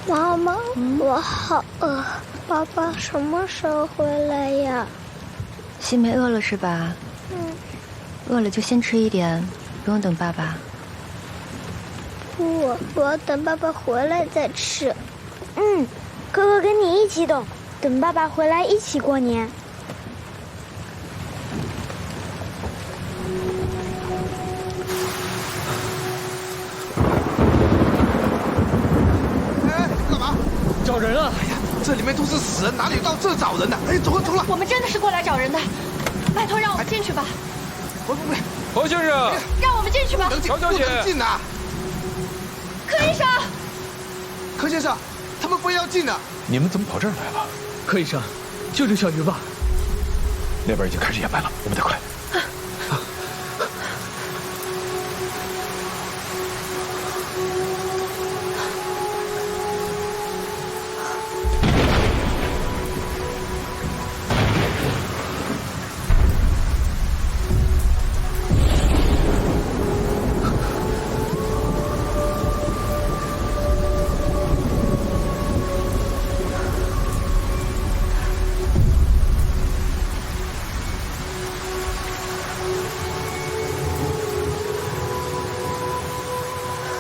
妈妈，我好饿，爸爸什么时候回来呀？新梅饿了是吧？饿了就先吃一点，不用等爸爸。不，我要等爸爸回来再吃。哥哥跟你一起等，等爸爸回来一起过年。哎，干嘛？找人啊！哎呀，这里面都是死人，哪里到这找人呢？哎，走了走了。我们真的是过来找人的，拜托让我们进去吧。不，何先生，让我们进去吧。能进，乔小姐不能进啊！柯医生，柯先生，他们非要进呢。你们怎么跑这儿来了？柯医生，救救小鱼吧！那边已经开始掩埋了，我们得快。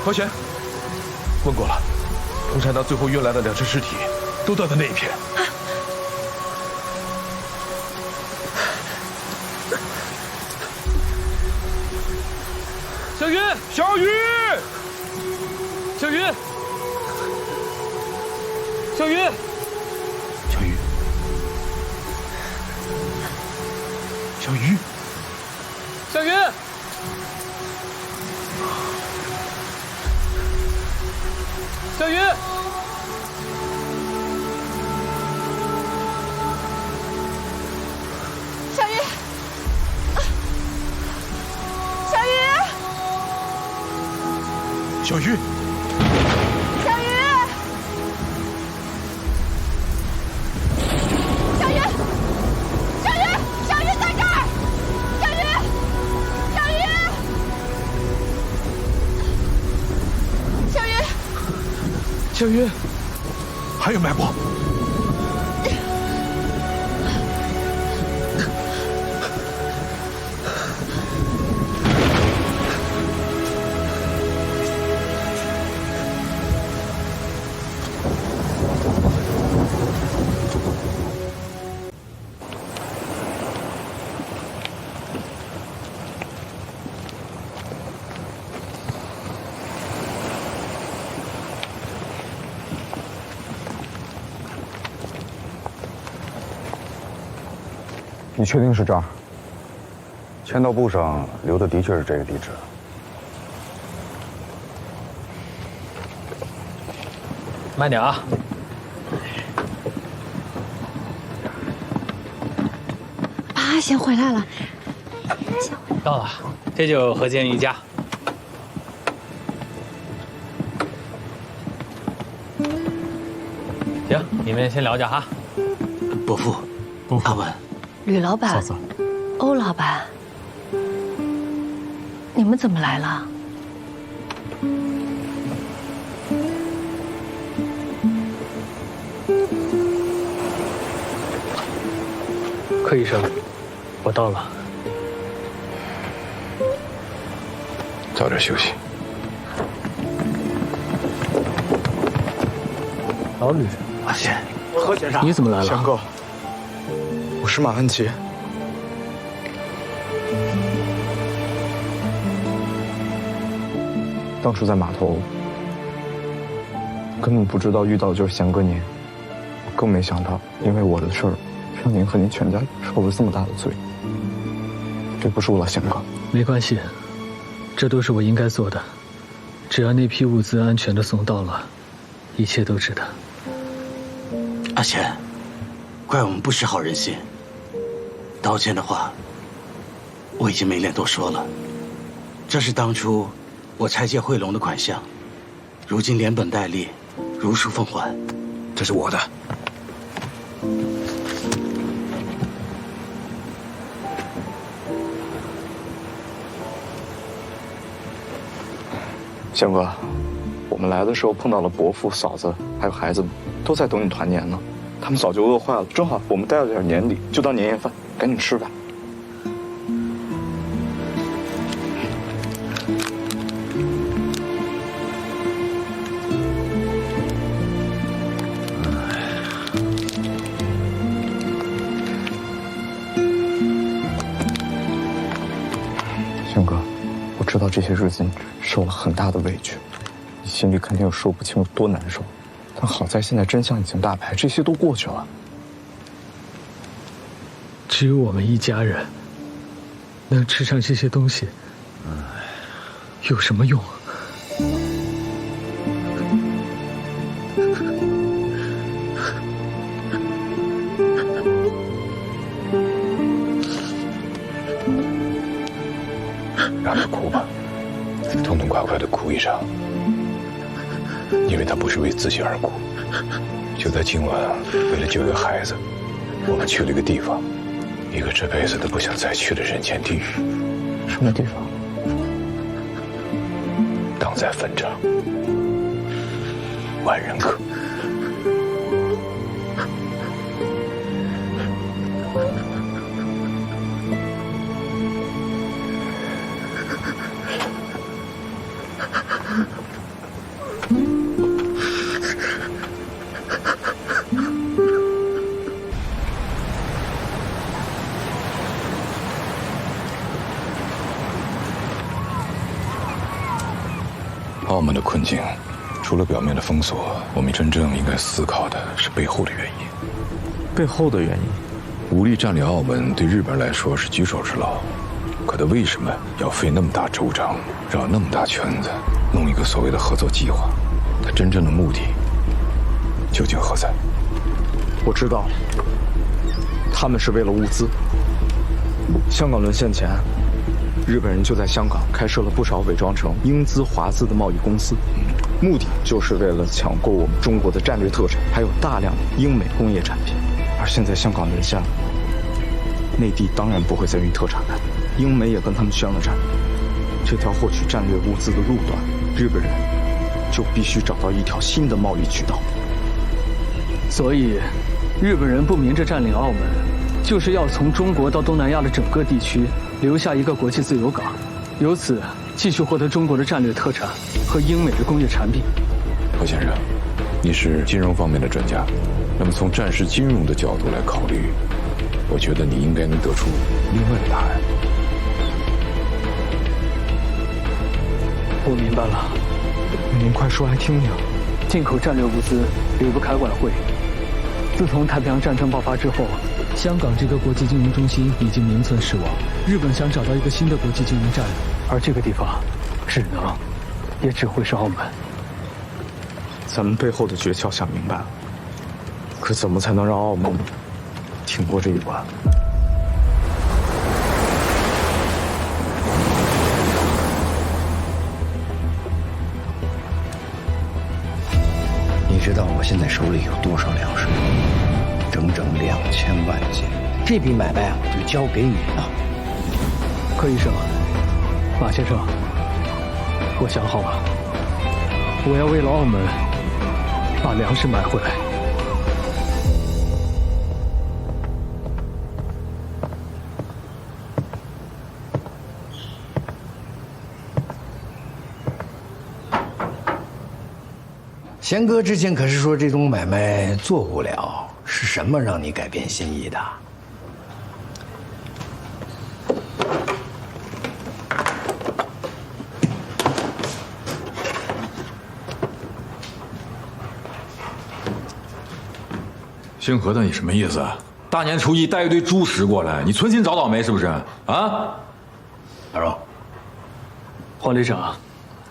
何璇，问过了，同产党最后运来的2只尸体都断在那一片。小鱼，小鱼，小鱼，小鱼，小鱼，小鱼，小鱼，小鱼，小鱼，小鱼，小鱼，小鱼，小鱼，小鱼，小鱼在这儿，小鱼，小鱼，小鱼。小鱼，还有脉搏。你确定是这儿？签到簿上留的的确是这个地址。慢点啊！阿贤回来了，到了，这就何建一家。行，你们先聊着哈。伯父，阿文，吕老板，嫂子，欧老板，你们怎么来了？柯医生，我到了。早点休息。老吕，阿贤，何先生，你怎么来了？翔哥，我是马恩杰。当初在码头，根本不知道遇到的就是翔哥您，我更没想到因为我的事儿，让您和您全家受了这么大的罪。对不住了，翔哥。没关系，这都是我应该做的。只要那批物资安全的送到了，一切都值得。阿贤，怪我们不识好人心。道歉的话，我已经没脸多说了。这是当初我拆借汇龙的款项，如今连本带利，如数奉还。这是我的。翔哥，我们来的时候碰到了伯父、嫂子，还有孩子们，都在等你团年呢。他们早就饿坏了，正好我们带了点年礼，就当年夜饭，赶紧吃吧。轩哥，我知道这些日子你受了很大的委屈，你心里肯定有说不清有多难受。但好在现在真相已经大白，这些都过去了。只有我们一家人能吃上这些东西，有什么用？让他哭吧，痛痛快快的哭一场。因为他不是为自己而哭。就在今晚，为了救一个孩子，我们去了一个地方，一个这辈子都不想再去的人间地狱。什么地方？当在坟场，万人客。澳门的困境，除了表面的封锁，我们真正应该思考的是背后的原因。背后的原因，武力占领澳门对日本人来说是举手之劳，可他为什么要费那么大周章，绕那么大圈子，弄一个所谓的合作计划？他真正的目的究竟何在？我知道了，他们是为了物资。香港沦陷前，日本人就在香港开设了不少伪装成英资、华资的贸易公司，目的就是为了抢购我们中国的战略特产，还有大量的英美工业产品。而现在香港沦陷了，内地当然不会再运特产来，英美也跟他们宣了战。这条获取战略物资的路段，日本人就必须找到一条新的贸易渠道。所以，日本人不明着占领澳门，就是要从中国到东南亚的整个地区留下一个国际自由港，由此继续获得中国的战略特产和英美的工业产品。何先生，你是金融方面的专家，那么从战时金融的角度来考虑，我觉得你应该能得出另外的答案。我明白了，您快说来听听。进口战略物资离不开外汇。自从太平洋战争爆发之后，香港这个国际金融中心已经名存实亡。日本想找到一个新的国际金融站，而这个地方只能，也只会是澳门。咱们背后的诀窍想明白了，可怎么才能让澳门挺过这一关？你知道我现在手里有多少粮食？整整2000万斤。这笔买卖啊，就交给你了。柯医生，马先生，我想好了，我要为了澳门把粮食买回来。贤哥之前可是说这种买卖做不了，是什么让你改变心意的？星河的你什么意思？大年初一带一堆猪食过来，你存心找倒霉是不是？啊？大荣，黄队长，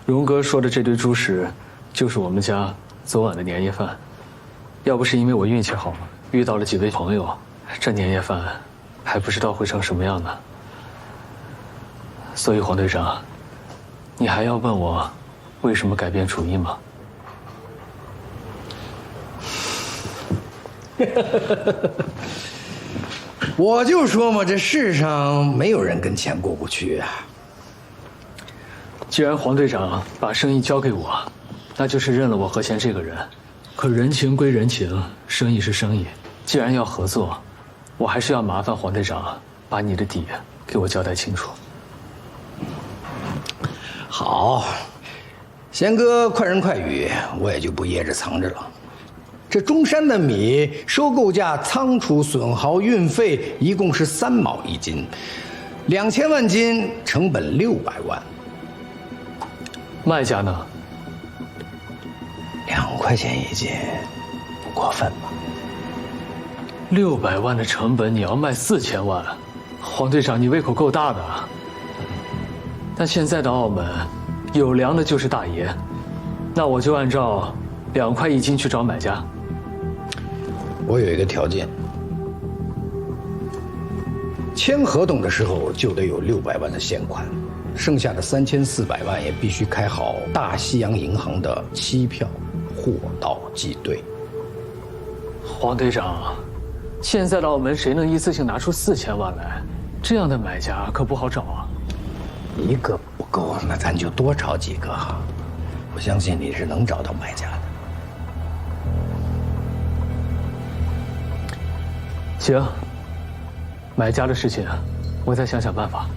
荣哥说的这堆猪食，就是我们家昨晚的年夜饭。要不是因为我运气好，遇到了几位朋友，这年夜饭还不知道会成什么样呢。所以黄队长，你还要问我为什么改变主意吗？我就说嘛，这世上没有人跟钱过不去啊。既然黄队长把生意交给我，那就是认了我何贤这个人。可人情归人情，生意是生意，既然要合作，我还是要麻烦黄队长把你的底给我交代清楚。好，贤哥快人快语，我也就不掖着藏着了。这中山的米收购价、仓储损耗、运费一共是3毛1斤，2000万斤，成本600万。卖家呢？2块钱1斤，不过分吧？600万的成本你要卖4000万，黄队长你胃口够大的啊！但现在的澳门，有粮的就是大爷，那我就按照2块1斤去找买家。我有一个条件，签合同的时候就得有600万的现款，剩下的3400万也必须开好大西洋银行的期票，货到即兑。黄队长，现在的澳门谁能一次性拿出4000万来？这样的买家可不好找啊。一个不够，那咱就多找几个哈。我相信你是能找到买家的。行，买家的事情，我再想想办法。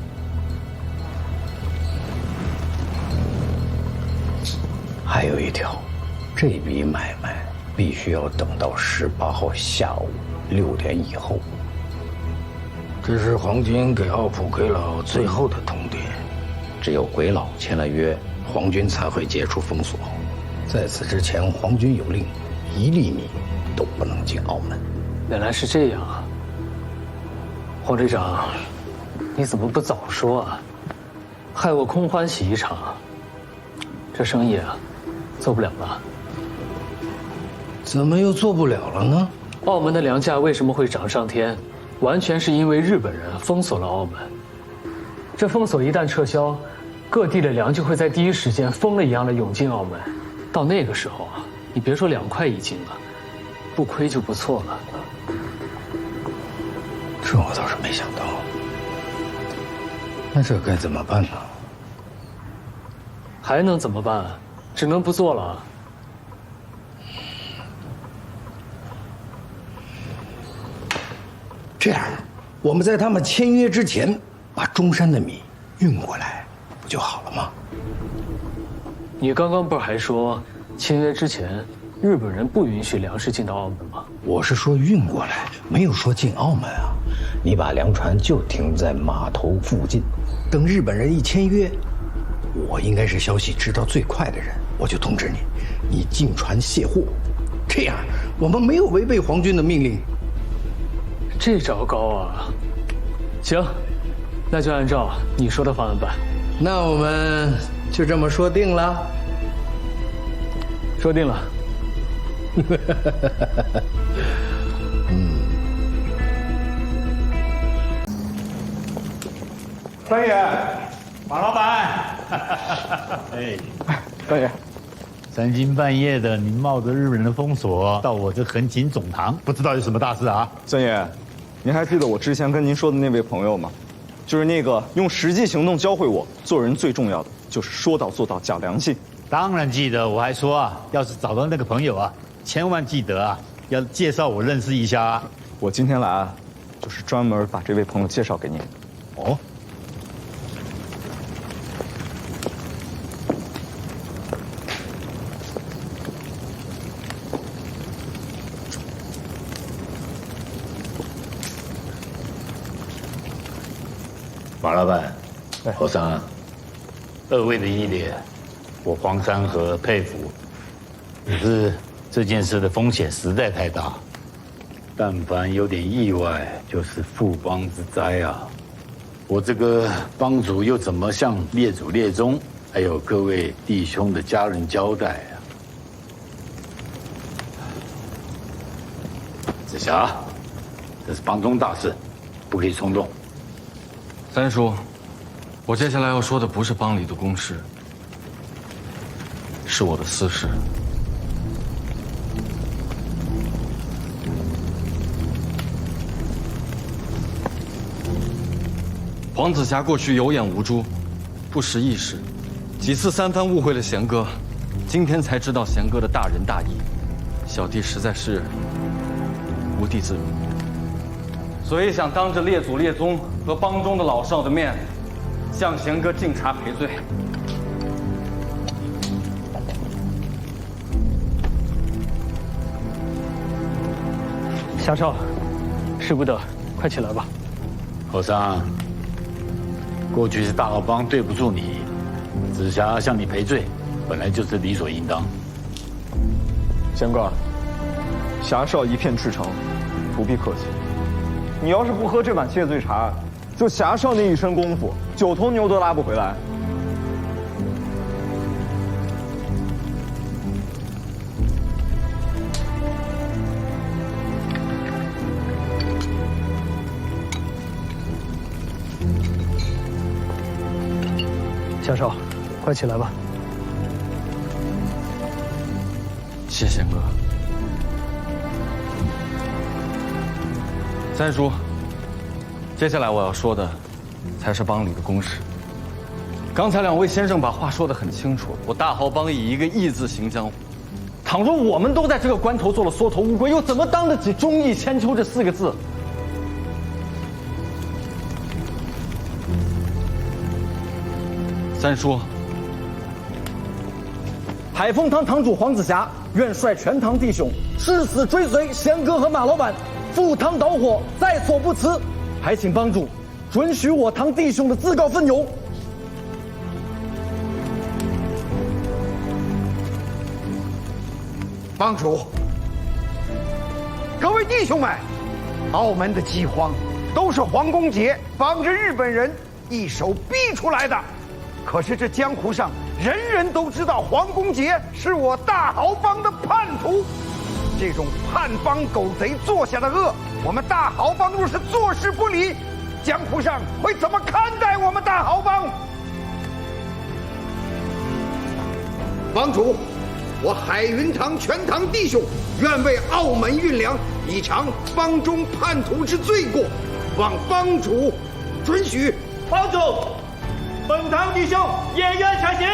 还有一条，这笔买卖必须要等到18号下午6点以后。这是皇军给奥普鬼佬最后的通牒，只有鬼佬签了约，皇军才会解除封锁。在此之前，皇军有令，1粒米都不能进澳门。原来是这样啊，黄队长，你怎么不早说啊？害我空欢喜一场，这生意啊，做不了了。怎么又做不了了呢？澳门的粮价为什么会涨上天？完全是因为日本人封锁了澳门。这封锁一旦撤销，各地的粮就会在第一时间疯了一样的涌进澳门。到那个时候啊，你别说2块1斤了，不亏就不错了。这我倒是没想到。那这该怎么办呢？还能怎么办？只能不做了。这样，我们在他们签约之前，把中山的米运过来，不就好了吗？你刚刚不是还说，签约之前，日本人不允许粮食进到澳门吗？我是说运过来，没有说进澳门啊。你把粮船就停在码头附近，等日本人一签约，我应该是消息知道最快的人，我就通知你，你进船卸货。这样，我们没有违背皇军的命令。这招高啊！行，那就按照你说的方案办。那我们就这么说定了。说定了。三爷，马老板，哎，三爷三更半夜的，你冒着日本人的封锁到我这横琴总堂，不知道有什么大事啊？三爷，您还记得我之前跟您说的那位朋友吗？就是那个用实际行动教会我做人最重要的就是说到做到，讲良心。当然记得，我还说啊，要是找到那个朋友啊，千万记得啊，要介绍我认识一下啊。我今天来啊，就是专门把这位朋友介绍给您。哦。马老板，侯桑，二位的义烈，我黄山河佩服。可是这件事的风险实在太大，但凡有点意外，就是富邦之灾啊！我这个帮主又怎么向列祖列宗还有各位弟兄的家人交代啊？子霞，这是帮中大事，不可以冲动。三叔，我接下来要说的不是帮里的公事，是我的私事。黄子霞过去有眼无珠，不识一时，几次三番误会了贤哥，今天才知道贤哥的大仁大义，小弟实在是无地自容，所以想当着列祖列宗和帮中的老少的面，向贤哥敬茶赔罪。夏少，使不得，快起来吧。侯桑，过去是大豪帮对不住你，紫霞向你赔罪，本来就是理所应当。贤哥，侠少一片赤诚，不必客气。你要是不喝这碗谢罪茶，就侠少那一身功夫，9头牛都拉不回来。夏少，快起来吧。谢贤哥。三叔，接下来我要说的，才是帮里的公事。刚才2位先生把话说得很清楚，我大豪帮以一个义字行江湖。倘若我们都在这个关头做了缩头乌龟，又怎么当得起忠义千秋这4个字？三叔，海丰堂堂主黄子霞愿率全堂弟兄誓死追随贤哥和马老板，赴汤蹈火，在所不辞。还请帮主准许我堂弟兄的自告奋勇。帮主，各位弟兄们，澳门的饥荒都是黄公杰帮着日本人一手逼出来的。可是这江湖上人人都知道黄公杰是我大豪帮的叛徒，这种叛帮狗贼做下的恶，我们大豪帮若是坐视不理，江湖上会怎么看待我们大豪帮？帮主，我海云堂全堂弟兄愿为澳门运粮，以偿帮中叛徒之罪过，望帮主准许。帮主，本堂弟兄也愿前行。